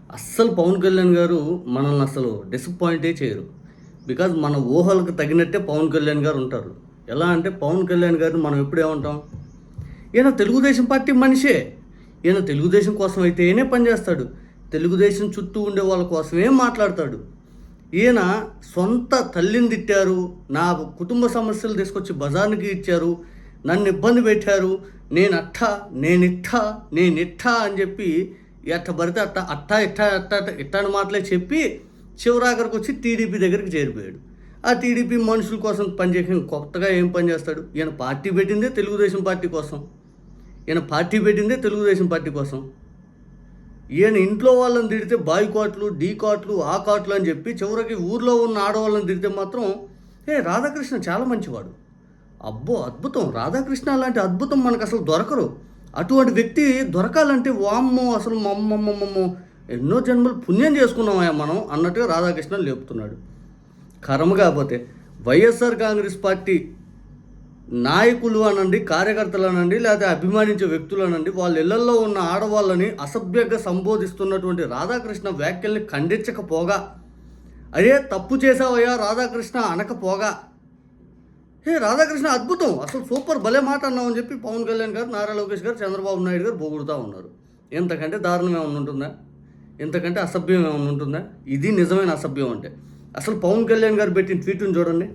అస్సలు పవన్ కళ్యాణ్ గారు మనల్ని అసలు డిసప్పాయింటే చేయరు. బికాజ్ మన ఊహలకు తగినట్టే పవన్ కళ్యాణ్ గారు ఉంటారు. ఎలా అంటే పవన్ కళ్యాణ్ గారిని మనం ఎప్పుడేమంటాం, ఈయన తెలుగుదేశం పార్టీ మనిషే, ఈయన తెలుగుదేశం కోసం అయితేనే పనిచేస్తాడు, తెలుగుదేశం చుట్టూ ఉండే వాళ్ళ కోసమే మాట్లాడతాడు. ఈయన సొంత తల్లిని తిట్టారు, నా కుటుంబ సమస్యలు తీసుకొచ్చి బజార్నికి ఇచ్చారు, నన్ను ఇబ్బంది పెట్టారు, నేనిట్టా అని చెప్పి ఎట్ట పడితే ఇట్టాని మాటలే చెప్పి చివరాఖరికి వచ్చి టీడీపీ దగ్గరికి చేరిపోయాడు. ఆ టీడీపీ మనుషుల కోసం పనిచేసిన కొత్తగా ఏం పని చేస్తాడు? ఈయన పార్టీ పెట్టిందే తెలుగుదేశం పార్టీ కోసం. ఈయన ఇంట్లో వాళ్ళని తిడితే బాయ్కాట్లు, డీకాట్లు, ఆ కాట్లు అని చెప్పి చివరికి ఊర్లో ఉన్న ఆడవాళ్ళని తిడితే మాత్రం రాధాకృష్ణ చాలా మంచివాడు, అబ్బో అద్భుతం, రాధాకృష్ణ లాంటి అద్భుతం మనకు అసలు దొరకరు, అటువంటి వ్యక్తి దొరకాలంటే వామ్మో అసలు మమ్మమ్మమ్మమ్మో ఎన్నో జన్మలు పుణ్యం చేసుకున్నామా మనం అన్నట్టుగా రాధాకృష్ణ లేపుతున్నాడు. కర్మ కాకపోతే వైఎస్ఆర్ కాంగ్రెస్ పార్టీ నాయకులు అనండి, కార్యకర్తలు అనండి, లేకపోతే అభిమానించే వ్యక్తులు అనండి, వాళ్ళ ఇళ్లల్లో ఉన్న ఆడవాళ్ళని అసభ్యంగా సంబోధిస్తున్నటువంటి రాధాకృష్ణ వ్యాఖ్యల్ని ఖండించకపోగా, అరే తప్పు చేసావయ్యా రాధాకృష్ణ అనకపోగా, రాధాకృష్ణ అద్భుతం, అసలు సూపర్, భలే మాట అన్నావు అని చెప్పి పవన్ కళ్యాణ్ గారు, నారా లోకేష్ గారు, చంద్రబాబు నాయుడు గారు పొగుడుతూ ఉన్నారు. ఎంతకంటే దారుణం ఏమైనా ఉంటుందా? ఎంతకంటే అసభ్యం ఏమైనా ఉంటుందా? ఇది నిజమైన అసభ్యం అంటే. అసలు పవన్ కళ్యాణ్ గారు పెట్టిన ట్వీట్ని చూడండి.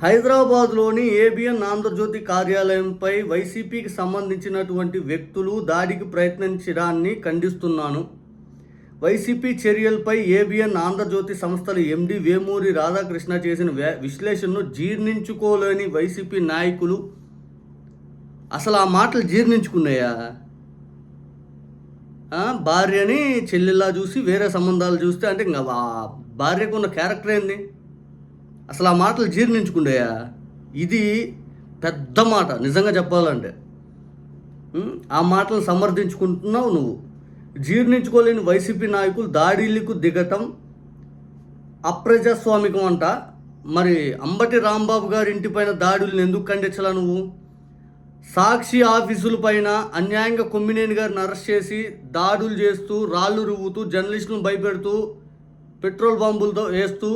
హైదరాబాద్లోని ఏబిఎన్ ఆంధ్రజ్యోతి కార్యాలయంపై వైసీపీకి సంబంధించినటువంటి వ్యక్తులు దాడికి ప్రయత్నించడాన్ని ఖండిస్తున్నాను. వైసీపీ చర్యలపై ఏబిఎన్ ఆంధ్రజ్యోతి సంస్థల ఎండి వేమూరి రాధాకృష్ణ చేసిన విశ్లేషణను జీర్ణించుకోలేని వైసీపీ నాయకులు అసలు ఆ మాటలు జీర్ణించుకున్నాయా? భార్యని చెల్లెల్లా చూసి వేరే సంబంధాలు చూస్తే అంటే ఇంకా భార్యకు ఉన్న క్యారెక్టర్ ఏంది? అసలు ఆ మాటలు జీర్ణించుకున్నాయా? ఇది పెద్ద మాట నిజంగా చెప్పాలంటే. ఆ మాటలు సమర్థించుకుంటున్నావు నువ్వు. జీర్ణించుకోలేని వైసీపీ నాయకులు దాడులకు దిగటం అప్రజాస్వామికం అంట. మరి అంబటి రాంబాబు గారి ఇంటిపైన దాడులను ఎందుకు ఖండించాలా నువ్వు? సాక్షి ఆఫీసుల పైన అన్యాయంగా కొమ్మినేని గారిని అరెస్ట్ చేసి దాడులు చేస్తూ, రాళ్ళు రువ్వుతూ, జర్నలిస్టులను భయపెడుతూ, పెట్రోల్ బాంబులతో వేస్తూ,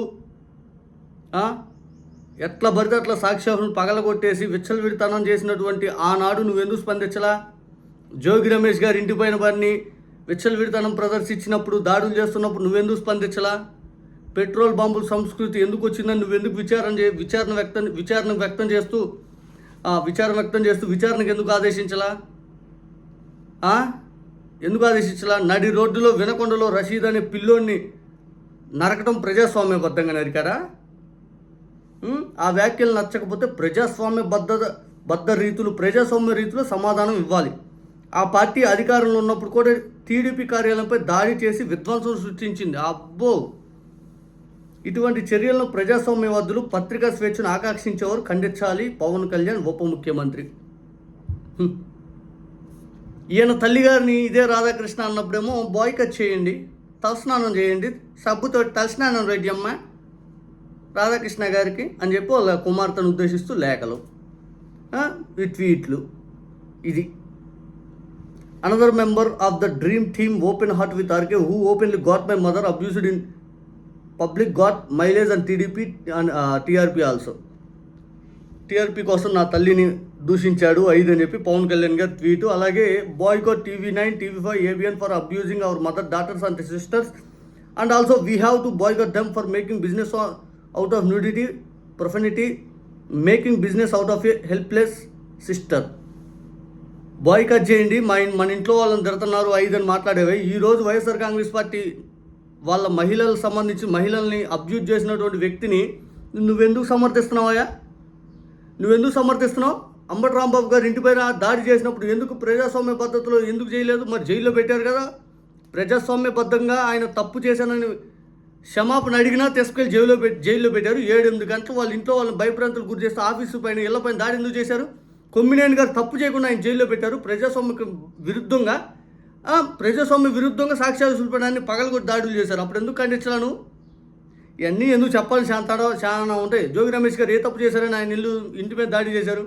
ఎట్లా పడితే అట్లా సాక్షి ఆఫీసులు పగలగొట్టేసి విచ్చలవిడితనం చేసినటువంటి ఆనాడు నువ్వెందుకు స్పందించలా? జోగి రమేష్ గారి ఇంటిపైన వారిని విచ్చలవిడితనం ప్రదర్శించినప్పుడు, దాడులు చేస్తున్నప్పుడు నువ్వెందుకు స్పందించలా? పెట్రోల్ బాంబుల సంస్కృతి ఎందుకు వచ్చిందని నువ్వెందుకు విచారణ వ్యక్తం చేస్తూ విచారణకు ఎందుకు ఆదేశించలా? నడి రోడ్డులో వినకొండలో రషీద్ అనే పిల్లోడిని నరకటం ప్రజాస్వామ్యబద్ధంగా నరికారా? ఆ వ్యాఖ్యలు నచ్చకపోతే ప్రజాస్వామ్య రీతిలో సమాధానం ఇవ్వాలి. ఆ పార్టీ అధికారంలో ఉన్నప్పుడు కూడా టీడీపీ కార్యాలయంపై దాడి చేసి విధ్వంసం సృష్టించింది. అబ్బో, ఇటువంటి చర్యలను ప్రజాస్వామ్యవాదులు, పత్రికా స్వేచ్ఛను ఆకాంక్షించేవారు ఖండించాలి. పవన్ కళ్యాణ్ ఉప ముఖ్యమంత్రి. ఈయన తల్లిగారిని ఇదే రాధాకృష్ణ అన్నప్పుడేమో బాయ్కట్ చేయండి, తలస్నానం చేయండి, సబ్బుతో తలస్నానం రెడ్డి అమ్మ రాధాకృష్ణ గారికి అని చెప్పి వాళ్ళ కుమార్తెను ఉద్దేశిస్తూ లేఖలు, ట్వీట్లు. ఇది another member of the dream team open heart with RK who openly got my mother abused in public got mileage and TDP and TRP also. TRP కోసం నా తల్లిని దూషించాడు 5 అని చెప్పి పవన్ కళ్యాణ్ గారు ట్వీటు. అలాగే boycott TV9, TV5, ABN for abusing our mother, daughters and sisters, and also we have to boycott them for making business out of nudity, profanity, making business out of a helpless sister. Boycott చేయండి, మన ఇంట్లో వాళ్ళని తిడుతున్నారు 5 అని మాట్లాడేవి. ఈరోజు YSR Congress party వాళ్ళ మహిళలకు సంబంధించి మహిళల్ని అబ్యూజ్ చేసినటువంటి వ్యక్తిని నువ్వెందుకు సమర్థిస్తున్నావు? అంబటి రాంబాబు గారి ఇంటిపైన దాడి చేసినప్పుడు ఎందుకు ప్రజాస్వామ్య పద్ధతిలో ఎందుకు చేయలేదు? మరి జైల్లో పెట్టారు కదా. ప్రజాస్వామ్యబద్ధంగా ఆయన తప్పు చేశానని క్షమాపణ అడిగినా తీసుకెళ్ళి జైల్లో పెట్టారు. 7-8 గంటలు వాళ్ళ ఇంట్లో వాళ్ళని భయప్రాంతులు గురి చేస్తే ఆఫీసు పైన, ఇళ్ల పైన దాడి ఎందుకు చేశారు? కొమ్మినేని గారు తప్పు చేయకుండా ఆయన జైల్లో పెట్టారు. ప్రజాస్వామ్య విరుద్ధంగా సాక్షి ఆఫీసుల పైన పగలగొట్టి దాడులు చేశారు. అప్పుడు ఎందుకు ఖండించలాను? ఇవన్నీ ఎందుకు చెప్పాలి? చాలా ఉంటాయి. జోగి రమేష్ గారు ఏ తప్పు చేశారని ఆయన ఇంటి మీద దాడి చేశారు?